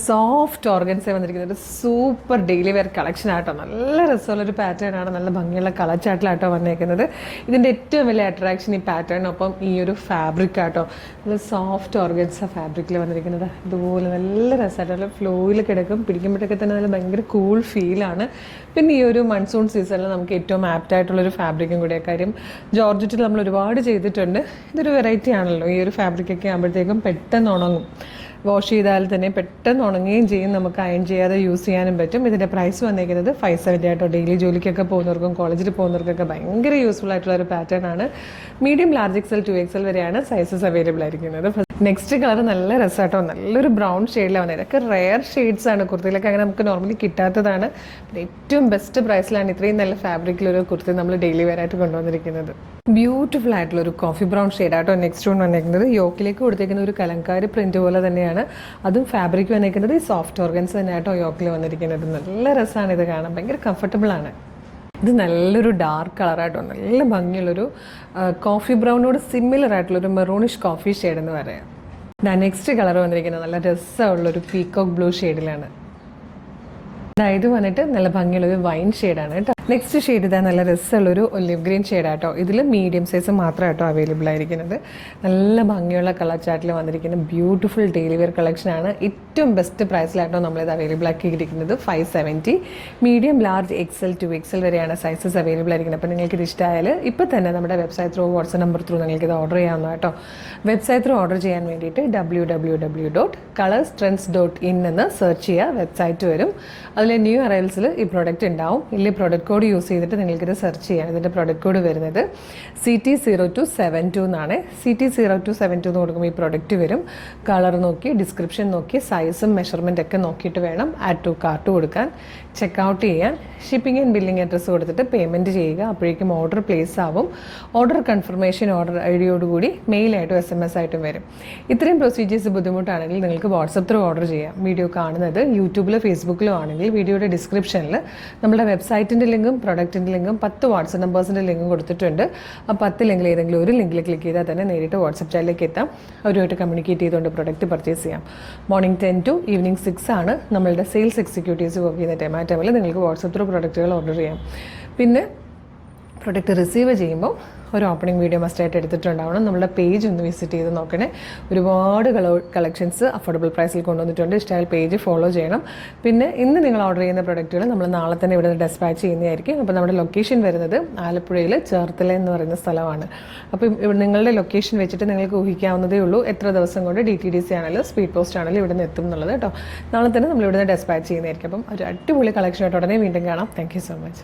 Soft ഓർഗൻസേ വന്നിരിക്കുന്നത് super daily wear collection ആട്ടോ. നല്ല രസമുള്ളൊരു പാറ്റേൺ ആണ്, നല്ല ഭംഗിയുള്ള കളർ ചാർട്ടിലാട്ടോ വന്നേക്കുന്നത്. ഇതിൻ്റെ ഏറ്റവും വലിയ അട്രാക്ഷൻ ഈ പാറ്റേണിനൊപ്പം ഈ ഒരു ഫാബ്രിക് ആട്ടോ. നല്ല സോഫ്റ്റ് ഓർഗൻസ ഫാബ്രിക്കിൽ വന്നിരിക്കുന്നത്. ഇതുപോലെ നല്ല രസമായിട്ട് നല്ല ഫ്ലോയിൽ കിടക്കും. പിടിക്കുമ്പോഴൊക്കെ തന്നെ നല്ല ഭയങ്കര കൂൾ ഫീലാണ്. പിന്നെ ഈ ഒരു മൺസൂൺ സീസണിൽ നമുക്ക് ഏറ്റവും ആപ്റ്റ് ആയിട്ടുള്ളൊരു ഫാബ്രിക്കും കൂടിയ കാര്യം ജോർജറ്റിൽ നമ്മൾ ഒരുപാട് ചെയ്തിട്ടുണ്ട്. ഇതൊരു വെറൈറ്റി ആണല്ലോ. ഈ ഒരു ഫാബ്രിക്കൊക്കെ ആകുമ്പോഴത്തേക്കും പെട്ടെന്ന് ഉണങ്ങും. വാഷ് ചെയ്താൽ തന്നെ പെട്ടെന്ന് ഉണങ്ങുകയും ചെയ്യും. നമുക്ക് അയൺ ചെയ്യാതെ യൂസ് ചെയ്യാനും പറ്റും. ഇതിൻ്റെ പ്രൈസ് വന്നിരിക്കുന്നത് 570 ആയിട്ടോ. ഡെയിലി ജോലിക്കൊക്കെ പോകുന്നവർക്കും കോളേജിൽ പോകുന്നവർക്കൊക്കെ ഭയങ്കര യൂസ്ഫുൾ ആയിട്ടുള്ള ഒരു പാറ്റേൺ ആണ്. മീഡിയം, ലാർജ് XL, 2XL വരെയാണ് സൈസസ് അവൈലബിൾ ആയിരിക്കുന്നത്. നെക്സ്റ്റ് കളർ നല്ല രസമാട്ടോ. നല്ലൊരു ബ്രൗൺ ഷെയ്ഡിലാണ് വന്നത്. ഇതൊക്കെ റെയർ ഷെയ്ഡ്സ് ആണ്. കുർത്തിയിലൊക്കെ അങ്ങനെ നമുക്ക് നോർമലി കിട്ടാത്തതാണ്. ഏറ്റവും ബെസ്റ്റ് പ്രൈസിലാണ് ഇത്രയും നല്ല ഫാബ്രിക്കിലൊരു കുർത്തി നമ്മൾ ഡെയിലി വെയർ ആയിട്ട് കൊണ്ടുവന്നിരിക്കുന്നത്. ബ്യൂട്ടിഫുൾ ആയിട്ടുള്ള ഒരു കോഫി ബ്രൗൺ ഷെയ്ഡാട്ടോ നെക്സ്റ്റ് വൺ വന്നിരിക്കുന്നത്. യോക്കിലേക്ക് കൊടുത്തേക്കുന്ന ഒരു കലങ്കാരി പ്രിന്റ് പോലെ തന്നെയാണ്. അതും ഫാബ്രിക് വന്നിരിക്കുന്നത് ഈ സോഫ്റ്റ് ഓർഗൻസ് തന്നെയാട്ടോ യോക്കിൽ വന്നിരിക്കുന്നത്. നല്ല രസമാണ് ഇത് കാണാൻ, ഭയങ്കര കംഫർട്ടബിൾ ആണ്. ഇത് നല്ലൊരു ഡാർക്ക് കളറായിട്ടോ. നല്ല ഭംഗിയുള്ളൊരു കോഫി ബ്രൗണിനോട് സിമിലർ ആയിട്ടുള്ളൊരു മെറൂണിഷ് കോഫി ഷെയ്ഡ് എന്ന് പറയാം. നെക്സ്റ്റ് കളർ വന്നിരിക്കുന്നത് നല്ല രസമുള്ളൊരു പീകോക്ക് ബ്ലൂ ഷെയ്ഡിലാണ്. ഇത് വന്നിട്ട് നല്ല ഭംഗിയുള്ളൊരു വൈൻ ഷെയ്ഡാണ് കേട്ടോ. നെക്സ്റ്റ് ഷെയ്ഡ് ഇതാ നല്ല രസമുള്ളൊരു ഒലിവ് ഗ്രീൻ ഷെയ്ഡാട്ടോ. ഇതിൽ മീഡിയം സൈസ് മാത്രമായിട്ടോ അവൈലബിൾ ആയിരിക്കുന്നത്. നല്ല ഭംഗിയുള്ള കളർ ചാർട്ടിൽ വന്നിരിക്കുന്ന ബ്യൂട്ടിഫുൾ ഡെയിലി വെയർ കളക്ഷനാണ്. ഏറ്റവും ബെസ്റ്റ് പ്രൈസിലായിട്ടോ നമ്മളിത് അവൈലബിൾ ആക്കിയിരിക്കുന്നത്. 570. മീഡിയം, ലാർജ് XL, 2XL വരെയാണ് സൈസസ് അവൈലബിൾ ആയിരിക്കുന്നത്. അപ്പോൾ നിങ്ങൾക്ക് ഇത് ഇഷ്ടമായാൽ ഇപ്പോൾ തന്നെ നമ്മുടെ website through, WhatsApp number through നിങ്ങൾക്ക് ഇത് ഓർഡർ ചെയ്യാവുന്ന കേട്ടോ. വെബ്സൈറ്റ് ത്രൂ ഓർഡർ ചെയ്യാൻ വേണ്ടിയിട്ട് www.colorstrends.in എന്ന് സെർച്ച് ചെയ്യുക. വെബ്സൈറ്റ് വരും. അതിൽ ന്യൂ അറൈവൽസിൽ ഈ പ്രോഡക്റ്റ് ഉണ്ടാവും. ഇല്ലെങ്കിൽ പ്രോഡക്റ്റ് കോഡ് യൂസ് ചെയ്തിട്ട് നിങ്ങൾക്കിത് സെർച്ച് ചെയ്യാം. ഇതിൻ്റെ പ്രോഡക്റ്റ് കോഡ് വരുന്നത് CT0272 എന്നാണ്. CT0272 എന്ന് കൊടുക്കുമ്പോൾ ഈ പ്രോഡക്റ്റ് വരും. കളർ നോക്കി, ഡിസ്ക്രിപ്ഷൻ നോക്കി, സൈസും മെഷർമെൻ്റ് ഒക്കെ നോക്കിയിട്ട് വേണം ആഡ് ടു കാർട്ട് കൊടുക്കാൻ. ചെക്കൗട്ട് ചെയ്യാൻ, ഷിപ്പിംഗ് ആൻഡ് ബില്ലിംഗ് അഡ്രസ്സ് കൊടുത്തിട്ട് പേയ്മെൻറ്റ് ചെയ്യുക. അപ്പോഴേക്കും ഓർഡർ പ്ലേസ് ആവും. Order confirmation order ID മെയിലായിട്ടും SMS ആയിട്ടും വരും. ഇത്രയും പ്രൊസീജിയേഴ്സ് ബുദ്ധിമുട്ടാണെങ്കിൽ നിങ്ങൾക്ക് വാട്സപ്പ് ത്രൂ ഓർഡർ ചെയ്യാം. വീഡിയോ കാണുന്നത് യൂട്യൂബിലോ ഫേസ്ബുക്കിലോ ആണെങ്കിൽ വീഡിയോയുടെ ഡിസ്ക്രിപ്ഷനിൽ നമ്മുടെ വെബ്സൈറ്റിൻ്റെ ലിങ്കും പ്രൊഡക്റ്റിൻ്റെ ലിങ്കും 10 വാട്സപ്പ് നമ്പേഴ്സിൻ്റെ ലിങ്കും കൊടുത്തിട്ടുണ്ട്. ആ 10 ലിങ്കിൽ ഏതെങ്കിലും ഒരു ലിങ്കിൽ ക്ലിക്ക് ചെയ്താൽ തന്നെ നേരിട്ട് വാട്സപ്പ് ചാനലിലേക്ക് എത്താം. അവരുമായിട്ട് കമ്മ്യൂണിക്കേറ്റ് ചെയ്തുകൊണ്ട് പ്രൊഡക്റ്റ് പർച്ചേസ് ചെയ്യാം. മോർണിംഗ് 10 to ഈവനിങ് 6 ആണ് നമ്മളുടെ സെയിൽസ് എക്സിക്യൂട്ടീവ്സ് വർക്ക് ചെയ്യുന്ന ടൈം. ആ ടൈമിൽ നിങ്ങൾക്ക് വാട്സപ്പ് ത്രൂ പ്രൊഡക്റ്റുകൾ ഓർഡർ ചെയ്യാം. പിന്നെ പ്രൊഡക്റ്റ് റിസീവ് ചെയ്യുമ്പോൾ ഒരു ഓപ്പണിംഗ് വീഡിയോ മസ്റ്റായിട്ട് എടുത്തിട്ടുണ്ടാവണം. നമ്മുടെ പേജ് ഒന്ന് വിസിറ്റ് ചെയ്ത് നോക്കണേ. ഒരുപാട് കളക്ഷൻസ് അഫോർഡബിൾ പ്രൈസിൽ കൊണ്ടുവന്നിട്ടുണ്ട്. ഇഷ്ടമായാൽ പേജ് ഫോളോ ചെയ്യണം. പിന്നെ ഇന്ന് നിങ്ങൾ ഓർഡർ ചെയ്യുന്ന പ്രൊഡക്റ്റുകൾ നമ്മൾ നാളെ തന്നെ ഇവിടെ ഡെസ്പാച്ച് ചെയ്യുന്നതായിരിക്കും. അപ്പോൾ നമ്മുടെ ലൊക്കേഷൻ വരുന്നത് ആലപ്പുഴയിൽ ചേർത്തല എന്ന് പറയുന്ന സ്ഥലമാണ്. അപ്പോൾ നിങ്ങളുടെ ലൊക്കേഷൻ വെച്ചിട്ട് നിങ്ങൾക്ക് ഊഹിക്കാവുന്നതേ ഉള്ളൂ എത്ര ദിവസം കൊണ്ട് DTDC ആണെങ്കിലും സ്പീഡ് പോസ്റ്റ് ആണെങ്കിലും ഇവിടെ നിന്ന് എത്തും എന്നുള്ളത് കേട്ടോ. നാളെ തന്നെ നമ്മൾ ഇവിടെ നിന്ന് ഡെസ്പാച്ച് ചെയ്യുന്നതായിരിക്കും. അപ്പം ഒരു അടിപൊളി കളക്ഷനായിട്ട് ഉടനെ വീണ്ടും കാണാം. Thank you so much.